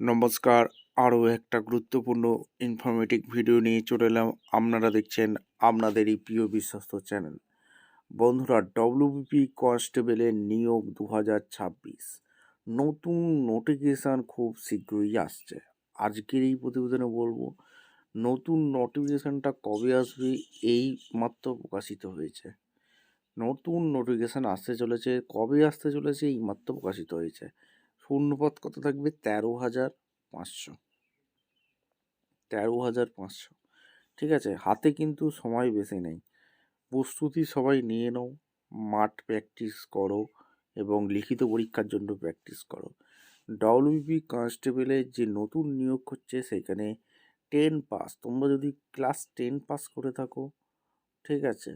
নমস্কার, আরও একটা গুরুত্বপূর্ণ ইনফরমেটিভ ভিডিও নিয়ে চলে এলাম। আপনারা দেখছেন আপনাদেরই প্রিয় বিশ্বস্ত চ্যানেল। বন্ধুরা, ডব্লিউবিপি কনস্টেবলের নিয়োগ 2026 নতুন নোটিফিকেশান খুব শীঘ্রই আসছে। আজকের এই প্রতিবেদনে বলবো নতুন নোটিফিকেশানটা কবে আসবে, এই মাত্র প্রকাশিত হয়েছে। নতুন নোটিফিকেশান আসতে চলেছে, কবে আসতে চলেছে এই মাত্র প্রকাশিত হয়েছে। শূন্যপদ কত থাকবে? 13,500। 13,500, ঠিক আছে। হাতে কিন্তু সময় বেশি নেই, প্রস্তুতি সবাই নিয়ে নাও, মাঠ প্র্যাকটিস করো এবং লিখিত পরীক্ষার জন্য প্র্যাকটিস করো। ডব্লিউবিপি কনস্টেবলের যে নতুন নিয়োগ হচ্ছে সেখানে 10 পাস, তোমরা যদি ক্লাস 10 পাস করে থাকো, ঠিক আছে,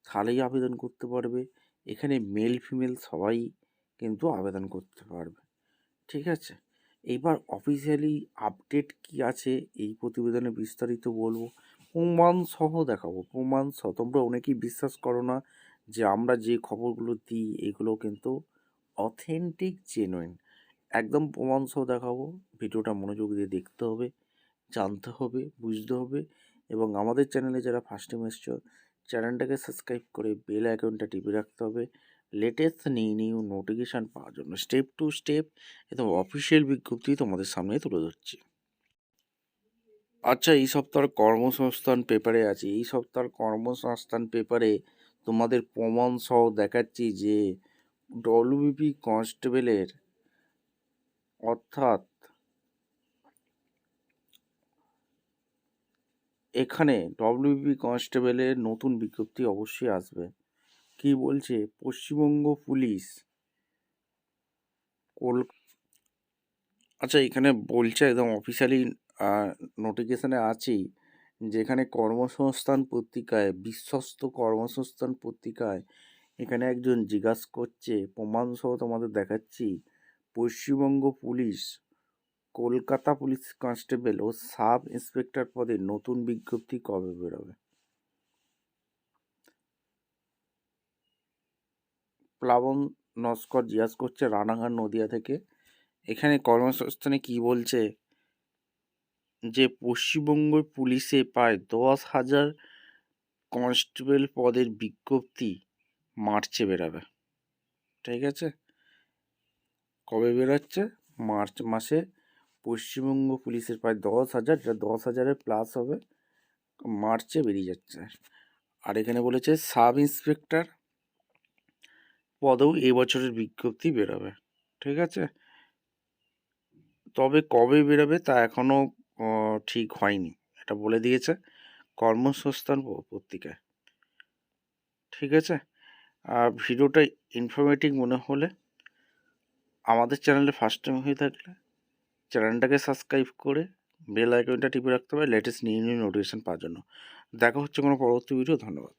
তাহলেই আবেদন করতে পারবে। এখানে মেল ফিমেল সবাই কিন্তু আবেদন করতে পারবে, ঠিক আছে। এইবার অফিসিয়ালি আপডেট কি আছে এই প্রতিবেদনে বিস্তারিত বলবো, প্রমাণ সহ দেখাবো, প্রমাণ সহ। তোমরা অনেকেই বিশ্বাস করো না যে আমরা যে খবরগুলো দিই এগুলো কিন্তু অথেন্টিক, জেনুইন, একদম প্রমাণ সহ দেখাবো। ভিডিওটা মনোযোগ দিয়ে দেখতে হবে, জানতে হবে, বুঝতে হবে এবং আমাদের চ্যানেলে যারা ফার্স্ট টাইম এসছো চ্যানেলটাকে সাবস্ক্রাইব করে বেল আইকনটা টিপে রাখতে হবে লেটেস্ট নিউ নোটিফিকেশান পাওয়ার জন্য। স্টেপ টু স্টেপ এবং অফিসিয়াল বিজ্ঞপ্তি তোমাদের সামনে তুলে ধরছি। আচ্ছা, এই সপ্তাহের কর্মসংস্থান পেপারে আছে, এই সপ্তাহের কর্মসংস্থান পেপারে তোমাদের প্রমাণ সহ দেখাচ্ছি যে ডব্লিউবিপি কনস্টেবলের, অর্থাৎ এখানে ডব্লিউবিপি কনস্টেবলের নতুন বিজ্ঞপ্তি অবশ্যই আসবে। কি বলছে পশ্চিমবঙ্গ পুলিশ আচ্ছা, এখানে বলছে একদম অফিসিয়ালি নোটিফিকেশানে আছেই, যেখানে কর্মসংস্থান পত্রিকায়, বিশ্বস্ত কর্মসংস্থান পত্রিকায় এখানে একজন জিজ্ঞাসা করছে, প্রমাণ সহ তোমাদের দেখাচ্ছি, Paschimbanga police Kolkata police constable ও সাব ইন্সপেক্টর পদে নতুন বিজ্ঞপ্তি কবে বেরোবে। প্লাবন নস্কর জিজ্ঞাসা করছে রানাঘাট নদিয়া থেকে। এখানে কর্মসংস্থানে কি বলছে যে পশ্চিমবঙ্গ পুলিশে প্রায় 10,000 কনস্টেবল পদের বিজ্ঞপ্তি মার্চে বেরোবে, ঠিক আছে। কবে বেরোচ্ছে? মার্চ মাসে পশ্চিমবঙ্গ পুলিশের প্রায় 10,000, যেটা 10,000-এর প্লাস হবে, মার্চে বেরিয়ে যাচ্ছে। আর এখানে বলেছে সাব ইন্সপেক্টর পদেও এবছরের বিজ্ঞপ্তি বেরোবে, ঠিক আছে। তবে কবে বেরোবে তা এখনও ঠিক হয়নি, এটা বলে দিয়েছে কর্মসংস্থান পত্রিকায়, ঠিক আছে। আর ভিডিওটা ইনফরমেটিভ মনে হলে আমাদের চ্যানেলে ফার্স্ট টাইম হয়ে থাকলে চ্যানেলটাকে সাবস্ক্রাইব করে বেল আইকনটা টিপে রাখতে হবে লেটেস্ট নিউ নোটিফিকেশান পাওয়ার জন্য। দেখা হচ্ছে কোনো পরবর্তী ভিডিও। ধন্যবাদ।